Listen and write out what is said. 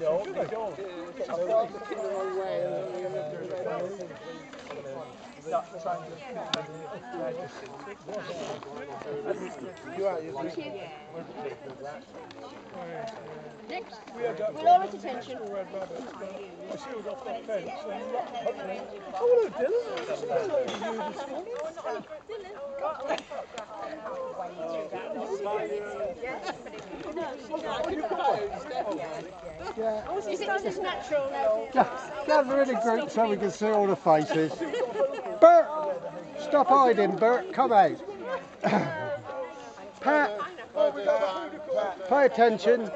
No, they don't. Next, we'll all at attention. I sealed off that fence and oh, hello, Dylan. I just hello to you this morning. Is it natural now? Gather in a group so we can see all the faces. Bert! Stop hiding, Bert. Come out. Pat! Pay attention.